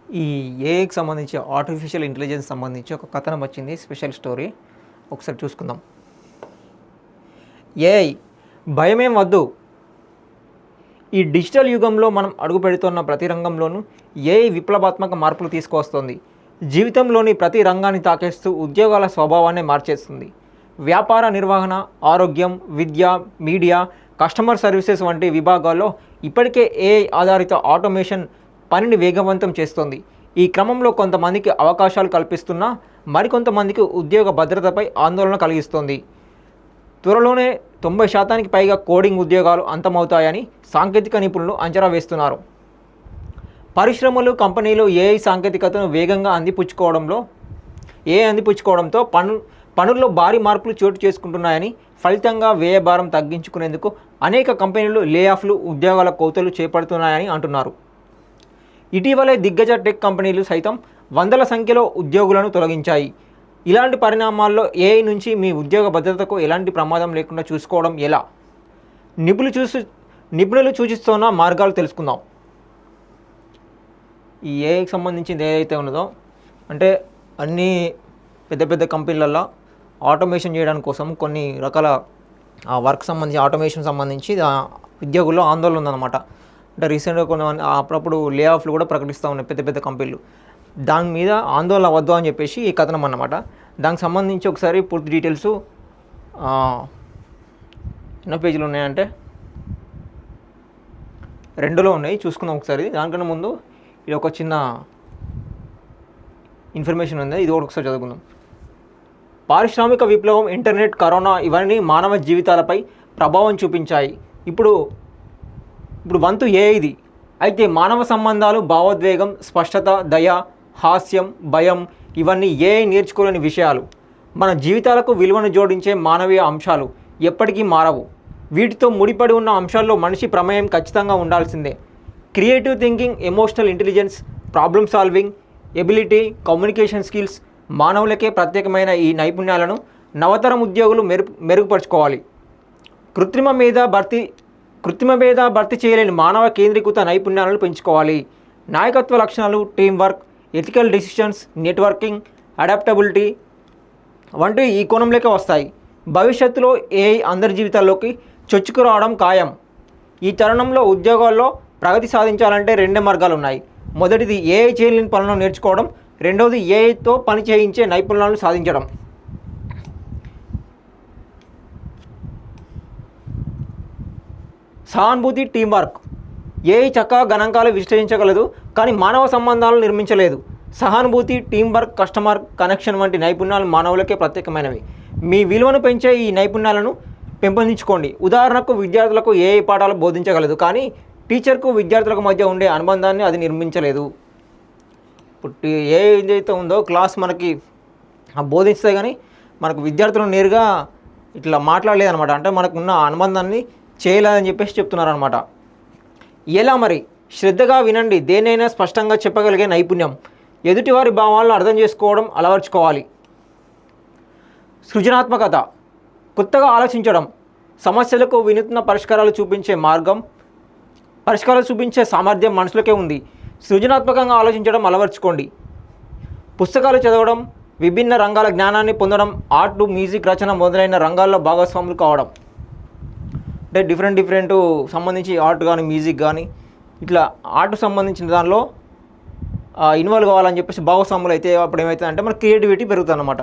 ఈ ఏఐకి సంబంధించి artificial intelligence సంబంధించి ఒక కథనం వచ్చింది, స్పెషల్ స్టోరీ. ఒకసారి చూసుకుందాం. ఏఐ భయమేం వద్దు. ఈ డిజిటల్ యుగంలో మనం అడుగు పెడుతున్న ప్రతి రంగంలోనూ ఏఐ విప్లవాత్మక మార్పులు తీసుకువస్తుంది. జీవితంలోని ప్రతి రంగాన్ని తాకేస్తూ ఉద్యోగాల స్వభావాన్ని మార్చేస్తుంది. వ్యాపార నిర్వహణ, ఆరోగ్యం, విద్య, మీడియా, కస్టమర్ సర్వీసెస్ వంటి విభాగాల్లో ఇప్పటికే ఏఐ ఆధారిత ఆటోమేషన్ పనిని వేగవంతం చేస్తోంది. ఈ క్రమంలో కొంతమందికి అవకాశాలు కల్పిస్తున్నా మరికొంతమందికి ఉద్యోగ భద్రతపై ఆందోళన కలిగిస్తోంది. త్వరలోనే 90% పైగా కోడింగ్ ఉద్యోగాలు అంతమవుతాయని సాంకేతిక నిపుణులు అంచనా వేస్తున్నారు. పరిశ్రమలు, కంపెనీలు ఏఐ సాంకేతికతను వేగంగా అందిపుచ్చుకోవడంతో పనుల్లో భారీ మార్పులు చోటు చేసుకుంటున్నాయని, ఫలితంగా వ్యయ భారం తగ్గించుకునేందుకు అనేక కంపెనీలు లేఆఫ్లు, ఉద్యోగాల కోతలు చేపడుతున్నాయని అంటున్నారు. ఇటీవలే దిగ్గజ టెక్ కంపెనీలు సైతం వందల సంఖ్యలో ఉద్యోగులను తొలగించాయి. ఇలాంటి పరిణామాల్లో ఏఐ నుంచి మీ ఉద్యోగ భద్రతకు ఎలాంటి ప్రమాదం లేకుండా చూసుకోవడం ఎలా? నిపుణులు సూచిస్తున్న మార్గాలు తెలుసుకుందాం. ఈ ఏఐకి సంబంధించింది ఏదైతే ఉన్నదో, అంటే అన్ని పెద్ద పెద్ద కంపెనీలలో ఆటోమేషన్ చేయడానికి కోసం కొన్ని రకాల వర్క్ సంబంధించి, ఆటోమేషన్ సంబంధించి ఉద్యోగుల్లో ఆందోళన ఉందన్నమాట. అంటే రీసెంట్గా కొన్ని అప్పుడప్పుడు లే ఆఫ్లు కూడా ప్రకటిస్తూ ఉన్నాయి పెద్ద పెద్ద కంపెనీలు. దాని మీద ఆందోళన వద్దు అని చెప్పేసి ఈ కథనం అన్నమాట. దానికి సంబంధించి ఒకసారి పూర్తి డీటెయిల్స్ ఎన్నో పేజీలు ఉన్నాయంటే 2లో ఉన్నాయి, చూసుకుందాం ఒకసారి. దానికన్నా ముందు ఇది ఒక చిన్న ఇన్ఫర్మేషన్ ఉంది, ఇది ఒకసారి చదువుకుందాం. పారిశ్రామిక విప్లవం, ఇంటర్నెట్, కరోనా ఇవన్నీ మానవ జీవితాలపై ప్రభావం చూపించాయి. ఇప్పుడు వంతు ఏఐది. అయితే మానవ సంబంధాలు, భావోద్వేగం, స్పష్టత, దయ, హాస్యం, భయం ఇవన్నీ ఏఐ నేర్చుకోలేని విషయాలు. మన జీవితాలకు విలువను జోడించే మానవీయ అంశాలు ఎప్పటికీ మారవు. వీటితో ముడిపడి ఉన్న అంశాల్లో మనిషి ప్రమేయం ఖచ్చితంగా ఉండాల్సిందే. Creative thinking, emotional intelligence, problem solving ability, communication skills, మానవులకే ప్రత్యేకమైన ఈ నైపుణ్యాలను నవతరం ఉద్యోగులు మెరుగుపరుచుకోవాలి. కృత్రిమ మీద భర్తీ చేయలేని మానవ కేంద్రీకృత నైపుణ్యాలను పెంచుకోవాలి. నాయకత్వ లక్షణాలు, team work, ethical decisions, networking, adaptability వంటివి ఈ కోణంలోకి వస్తాయి. భవిష్యత్తులో ఏఐ అందరి జీవితాల్లోకి చొచ్చుకురావడం ఖాయం. ఈ తరుణంలో ఉద్యోగాల్లో ప్రగతి సాధించాలంటే 2 మార్గాలు ఉన్నాయి. మొదటిది ఏఐ చేయలేని పనులను నేర్చుకోవడం, రెండవది ఏఐతో పని చేయించే నైపుణ్యాలను సాధించడం. సహానుభూతి, టీం వర్క్. ఏఐ చక్కగా గణాంకాలు విశ్లేషించగలదు, కానీ మానవ సంబంధాలను నిర్మించలేదు. సహానుభూతి, టీం వర్క్, కస్టమర్ కనెక్షన్ వంటి నైపుణ్యాలు మానవులకే ప్రత్యేకమైనవి. మీ విలువను పెంచే ఈ నైపుణ్యాలను పెంపొందించుకోండి. ఉదాహరణకు, విద్యార్థులకు ఏఐ పాఠాలు బోధించగలదు, కానీ టీచర్కు విద్యార్థులకు మధ్య ఉండే అనుబంధాన్ని అది నిర్మించలేదు. ఇప్పుడు ఏఐ ఏదైతే ఉందో క్లాస్ మనకి బోధిస్తే కానీ మనకు విద్యార్థులను నేరుగా ఇట్లా మాట్లాడలేదన్నమాట. అంటే మనకున్న అనుబంధాన్ని చేయలేదని చెప్పేసి చెప్తున్నారనమాట. ఎలా మరి? శ్రద్ధగా వినండి. దేనైనా స్పష్టంగా చెప్పగలిగే నైపుణ్యం. ఎదుటివారి భావాలను అర్థం చేసుకోవడం అలవర్చుకోవాలి. సృజనాత్మకత, కొత్తగా ఆలోచించడం, సమస్యలకు వినూత్న పరిష్కారాలు చూపించే సామర్థ్యం మనుషులకే ఉంది. సృజనాత్మకంగా ఆలోచించడం అలవర్చుకోండి. పుస్తకాలు చదవడం, విభిన్న రంగాల జ్ఞానాన్ని పొందడం, ఆర్ట్, మ్యూజిక్, రచన మొదలైన రంగాల్లో భాగస్వాములు కావడం. అంటే డిఫరెంట్ సంబంధించి ఆర్ట్ కానీ, మ్యూజిక్ కానీ, ఇట్లా ఆర్ట్ సంబంధించిన దానిలో ఇన్వాల్వ్ కావాలని చెప్పేసి భాగస్వాములు అయితే అప్పుడు ఏమవుతుందంటే మన క్రియేటివిటీ పెరుగుతుంది అన్నమాట.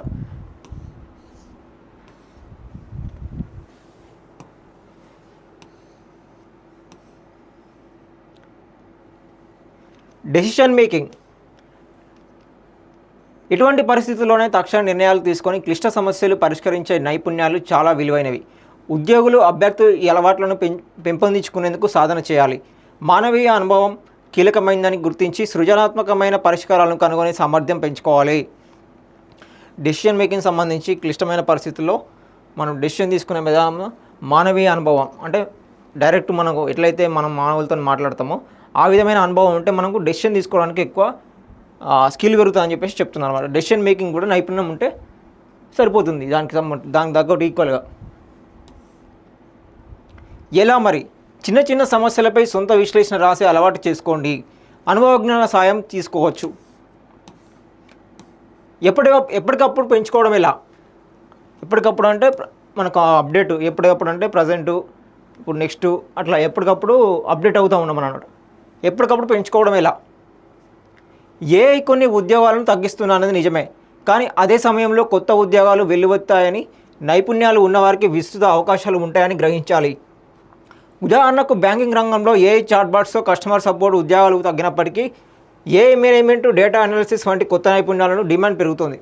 Decision making. ఇటువంటి పరిస్థితుల్లోనే తక్షణ నిర్ణయాలు తీసుకొని క్లిష్ట సమస్యలు పరిష్కరించే నైపుణ్యాలు చాలా విలువైనవి. ఉద్యోగులు, అభ్యర్థులు ఈ అలవాట్లను పెంపొందించుకునేందుకు సాధన చేయాలి. మానవీయ అనుభవం కీలకమైందని గుర్తించి సృజనాత్మకమైన పరిష్కారాలను కనుగొనే సామర్థ్యం పెంచుకోవాలి. డెసిషన్ మేకింగ్ సంబంధించి క్లిష్టమైన పరిస్థితుల్లో మనం డెసిషన్ తీసుకునే విధానం మానవీయ అనుభవం, అంటే డైరెక్ట్ మనకు ఎట్లయితే మనం మానవులతో మాట్లాడతామో ఆ విధమైన అనుభవం ఉంటే మనకు డెసిషన్ తీసుకోవడానికి ఎక్కువ స్కిల్ పెరుగుతుందని చెప్పేసి చెప్తున్నారు అన్నమాట. డెసిషన్ మేకింగ్ కూడా నైపుణ్యం ఉంటే సరిపోతుంది దానికి తగ్గట్టు ఈక్వల్గా. ఎలా మరి? చిన్న చిన్న సమస్యలపై సొంత విశ్లేషణ రాసే అలవాటు చేసుకోండి. అనుభవజ్ఞాన సాయం తీసుకోవచ్చు. ఎప్పటికప్పుడు పెంచుకోవడం ఎలా? ఎప్పటికప్పుడు అంటే మనకు అప్డేట్ ఎప్పటికప్పుడు అంటే ప్రజెంటు, ఇప్పుడు నెక్స్ట్, అట్లా ఎప్పటికప్పుడు అప్డేట్ అవుతూ ఉన్నాం అన్నమాట. ఎప్పటికప్పుడు పెంచుకోవడం ఎలా? ఏఐ కొన్ని ఉద్యోగాలను తగ్గిస్తున్నా అనేది నిజమే, కానీ అదే సమయంలో కొత్త ఉద్యోగాలు వెల్లువెత్తాయని, నైపుణ్యాలు ఉన్నవారికి విస్తృత అవకాశాలు ఉంటాయని గ్రహించాలి. ఉదాహరణకు బ్యాంకింగ్ రంగంలో ఏఐ చాట్బాట్స్తో కస్టమర్ సపోర్ట్ ఉద్యోగాలు తగ్గినప్పటికీ ఏఐ మేనేజ్మెంట్, డేటా అనాలిసిస్ వంటి కొత్త నైపుణ్యాలను డిమాండ్ పెరుగుతుంది.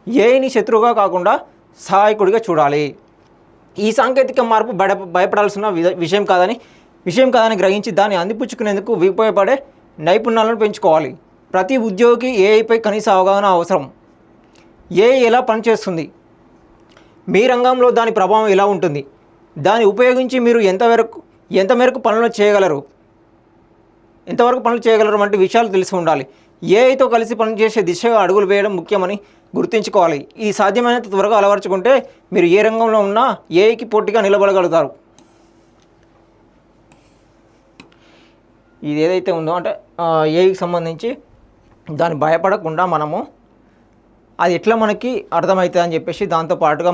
ఏఐని శత్రువుగా కాకుండా సహాయకుడిగా చూడాలి. ఈ సాంకేతిక మార్పు భయపడాల్సిన విషయం కాదని గ్రహించి దాన్ని అందిపుచ్చుకునేందుకు ఉపయోగపడే నైపుణ్యాలను పెంచుకోవాలి. ప్రతి ఉద్యోగికి ఏఐపై కనీస అవగాహన అవసరం. ఏఐ ఎలా పనిచేస్తుంది, మీ రంగంలో దాని ప్రభావం ఎలా ఉంటుంది, దాన్ని ఉపయోగించి మీరు ఎంతవరకు పనులు చేయగలరు వంటి విషయాలు తెలిసి ఉండాలి. ఏఐతో కలిసి పనిచేసే దిశగా అడుగులు వేయడం ముఖ్యమని గుర్తుంచుకోవాలి. ఇది సాధ్యమైనంత త్వరగా అలవర్చుకుంటే మీరు ఏ రంగంలో ఉన్నా ఏఐకి పోటీగా నిలబడగలుగుతారు. ఇది ఏదైతే ఉందో అంటే ఏఐకి సంబంధించి దాన్ని భయపడకుండా మనము అది ఎట్లా మనకి అర్థమవుతుంది అని చెప్పేసి దాంతోపాటుగా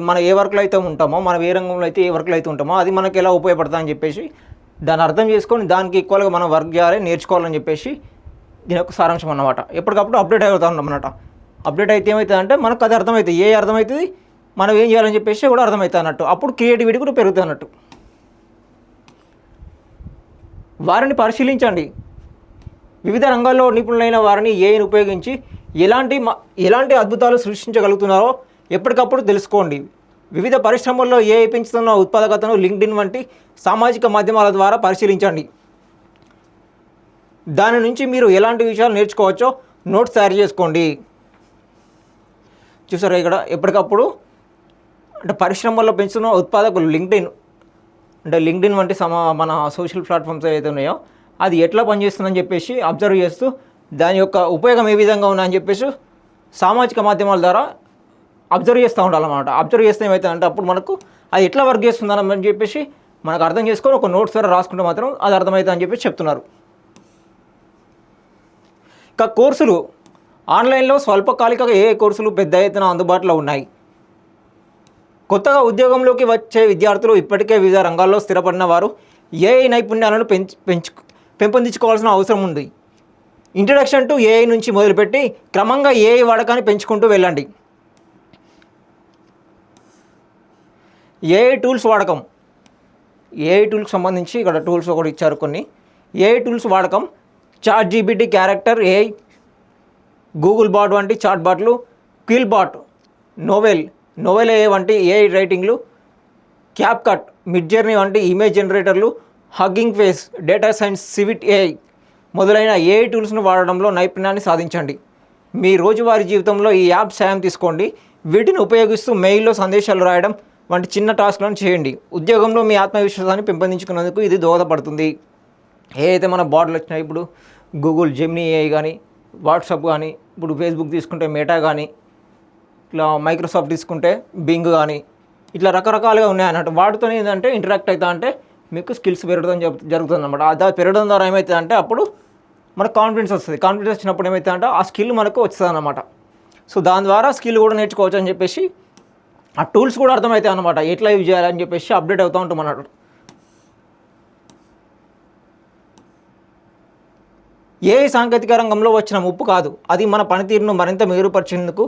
మన ఏ వర్క్లో అయితే ఉంటామో, మనం ఏ రంగంలో అయితే ఏ వర్క్లో అయితే ఉంటామో అది మనకి ఎలా ఉపయోగపడుతుంది అని చెప్పేసి దాన్ని అర్థం చేసుకొని దానికి ఈక్వల్గా మనం వర్క్ చేయాలి, నేర్చుకోవాలని చెప్పేసి దీని యొక్క సారాంశం అన్నమాట. ఎప్పటికప్పుడు అప్డేట్ అవుతా ఉన్నాం అన్నమాట. అప్డేట్ అయితే ఏమవుతుంది అంటే మనకు అది అర్థమవుతుంది, ఏ అర్థమవుతుంది, మనం ఏం చేయాలని చెప్పేసి కూడా అర్థమవుతుంది అన్నట్టు. అప్పుడు క్రియేటివిటీ కూడా పెరుగుతుంది అన్నట్టు. వారిని పరిశీలించండి. వివిధ రంగాల్లో నిపుణులైన వారిని ఏఐని ఉపయోగించి ఎలాంటి అద్భుతాలు సృష్టించగలుగుతున్నారో ఎప్పటికప్పుడు తెలుసుకోండి. వివిధ పరిశ్రమల్లో ఏఐ పెంచుతున్న ఉత్పాదకతను లింక్డ్ఇన్ వంటి సామాజిక మాధ్యమాల ద్వారా పరిశీలించండి. దాని నుంచి మీరు ఎలాంటి విషయాలు నేర్చుకోవచ్చో నోట్స్ తయారు చేసుకోండి. చూసారా ఇక్కడ ఎప్పటికప్పుడు అంటే పరిశ్రమల్లో పెంచుతున్న ఉత్పాదకులు లింక్డ్ఇన్ వంటి మన సోషల్ ప్లాట్ఫామ్స్ ఏవైతే ఉన్నాయో అది ఎట్లా పనిచేస్తుందని చెప్పేసి అబ్జర్వ్ చేస్తూ దాని యొక్క ఉపయోగం ఏ విధంగా ఉన్నాయని చెప్పేసి సామాజిక మాధ్యమాల ద్వారా అబ్జర్వ్ చేస్తూ ఉండాలన్నమాట. అబ్జర్వ్ చేస్తే ఏమవుతుందంటే అప్పుడు మనకు అది ఎట్లా వర్క్ చేస్తుందని చెప్పేసి మనకు అర్థం చేసుకొని ఒక నోట్స్ ద్వారా రాసుకుంటే మాత్రం అది అర్థమవుతుంది అని చెప్పేసి చెప్తున్నారు. ఇక కోర్సులు, ఆన్లైన్లో స్వల్పకాలిక ఏఐ కోర్సులు పెద్ద ఎత్తున అందుబాటులో ఉన్నాయి. కొత్తగా ఉద్యోగంలోకి వచ్చే విద్యార్థులు, ఇప్పటికే వివిధ రంగాల్లో స్థిరపడిన వారు ఏఐ నైపుణ్యాలను పెంపొందించుకోవాల్సిన అవసరం ఉంది. ఇంట్రడక్షన్ టు ఏఐ నుంచి మొదలుపెట్టి క్రమంగా ఏఐ వాడకాన్ని పెంచుకుంటూ వెళ్ళండి. ఏఐ టూల్స్ వాడకం, ఏఐ టూల్స్కి సంబంధించి ఇక్కడ టూల్స్ ఒకటి ఇచ్చారు కొన్ని. ఏఐ టూల్స్ వాడకం, ChatGPT, character AI, Google Bard వంటి చాట్ బాట్లు, క్విల్ బాట్, నోవెల్ ఏఐ వంటి ఏఐ రైటింగ్లు, క్యాప్కట్, మిడ్జర్నీ వంటి ఇమేజ్ జనరేటర్లు, Hugging Face, data science, Civitai మొదలైన ఏఐ టూల్స్ను వాడడంలో నైపుణ్యాన్ని సాధించండి. మీ రోజువారీ జీవితంలో ఈ యాప్ సాయం తీసుకోండి. వీటిని ఉపయోగిస్తూ మెయిల్లో సందేశాలు రాయడం వంటి చిన్న టాస్క్లను చేయండి. ఉద్యోగంలో మీ ఆత్మవిశ్వాసాన్ని పెంపొందించుకునేందుకు ఇది దోహదపడుతుంది. ఏదైతే మన బాట్లు వచ్చినాయి, ఇప్పుడు గూగుల్ జెమినీ ఏఐ కానీ, వాట్సాప్ కానీ, ఇప్పుడు ఫేస్బుక్ తీసుకుంటే మెటా కానీ, ఇట్లా మైక్రోసాఫ్ట్ తీసుకుంటే బింగ్ కానీ, ఇట్లా రకరకాలుగా ఉన్నాయన్నట్టు. వాటితో ఏంటంటే ఇంటరాక్ట్ అవుతా అంటే మీకు స్కిల్స్ పెరగడం జరుగుతుంది అన్నమాట. అది పెరగడం ద్వారా ఏమవుతుంది అంటే అప్పుడు మనకు కాన్ఫిడెన్స్ వస్తుంది. కాన్ఫిడెన్స్ వచ్చినప్పుడు ఏమవుతుంది అంటే ఆ స్కిల్ మనకు వస్తుంది అన్నమాట. సో దాని ద్వారా స్కిల్ కూడా నేర్చుకోవచ్చు అని చెప్పేసి ఆ టూల్స్ కూడా అర్థమవుతాయి అన్నమాట. ఎట్లా యూజ్ చేయాలని చెప్పేసి అప్డేట్ అవుతూ ఉంటాం అన్నట్టు. ఏఐ సాంకేతిక రంగంలో వచ్చిన ముప్పు కాదు, అది మన పనితీరును మరింత మెరుగుపరిచేందుకు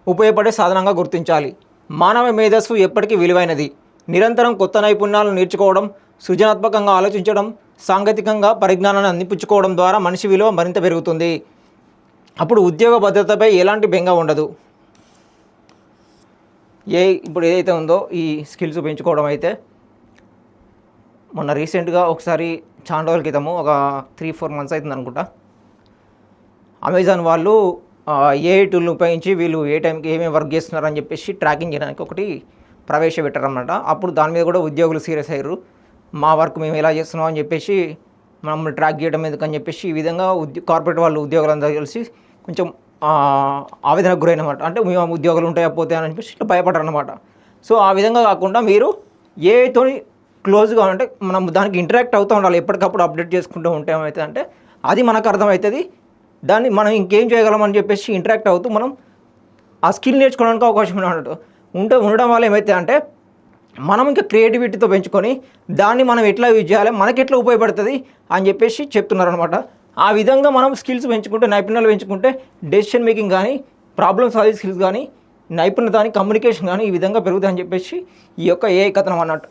ఉపయోగపడే సాధనంగా గుర్తించాలి. మానవ మేధస్సు ఎప్పటికీ విలువైనది. నిరంతరం కొత్త నైపుణ్యాలను నేర్చుకోవడం, సృజనాత్మకంగా ఆలోచించడం, సాంకేతికంగా పరిజ్ఞానాన్ని అందిపుచ్చుకోవడం ద్వారా మనిషి విలువ మరింత పెరుగుతుంది. అప్పుడు ఉద్యోగ భద్రతపై ఎలాంటి బెంగ ఉండదు. ఇప్పుడు ఏదైతే ఉందో ఈ స్కిల్స్ పెంచుకోవడం అయితే మొన్న రీసెంట్గా ఒకసారి చాలా రోజుల క్రితము ఒక 3-4 months అవుతుంది అనుకుంటా, అమెజాన్ వాళ్ళు ఏఐ టూల్ని ఉపయోగించి వీళ్ళు ఏ టైంకి ఏమేమి వర్క్ చేస్తున్నారని చెప్పేసి ట్రాకింగ్ చేయడానికి ఒకటి ప్రవేశపెట్టారన్నమాట. అప్పుడు దాని మీద కూడా ఉద్యోగులు సీరియస్ అయ్యారు. మా వర్క్ మేము ఎలా చేస్తున్నాం అని చెప్పేసి మమ్మల్ని ట్రాక్ చేయడం ఎందుకని చెప్పేసి ఈ విధంగా కార్పొరేట్ వాళ్ళు ఉద్యోగులందరూ కలిసి కొంచెం ఆవేదనకు గురైనమాట. అంటే మేము ఉద్యోగాలు ఉంటాయా పోతాయని చెప్పేసి ఇట్లా భయపడరు అనమాట. సో ఆ విధంగా కాకుండా మీరు ఏఐతో క్లోజ్గా అంటే మనం దానికి ఇంటరాక్ట్ అవుతూ ఉండాలి, ఎప్పటికప్పుడు అప్డేట్ చేసుకుంటూ ఉంటే ఏమవుతుంది అంటే అది మనకు అర్థమవుతుంది. దాన్ని మనం ఇంకేం చేయగలమని చెప్పేసి ఇంటరాక్ట్ అవుతూ మనం ఆ స్కిల్ నేర్చుకోవడానికి అవకాశం ఉండడం వల్ల ఏమైతే అంటే మనం ఇంకా క్రియేటివిటీతో పెంచుకొని దాన్ని మనం ఎట్లా యూజ్ చేయాలి, మనకి ఎట్లా ఉపయోగపడుతుంది అని చెప్పేసి చెప్తున్నారు అనమాట. ఆ విధంగా మనం స్కిల్స్ పెంచుకుంటే, నైపుణ్యాలు పెంచుకుంటే డెసిషన్ మేకింగ్ కానీ, ప్రాబ్లమ్ సాల్వింగ్ స్కిల్స్ కానీ, నైపుణ్యత కానీ, కమ్యూనికేషన్ కానీ ఈ విధంగా పెరుగుతాయని చెప్పేసి ఈ యొక్క ఏఐ కథనం అన్నట్టు.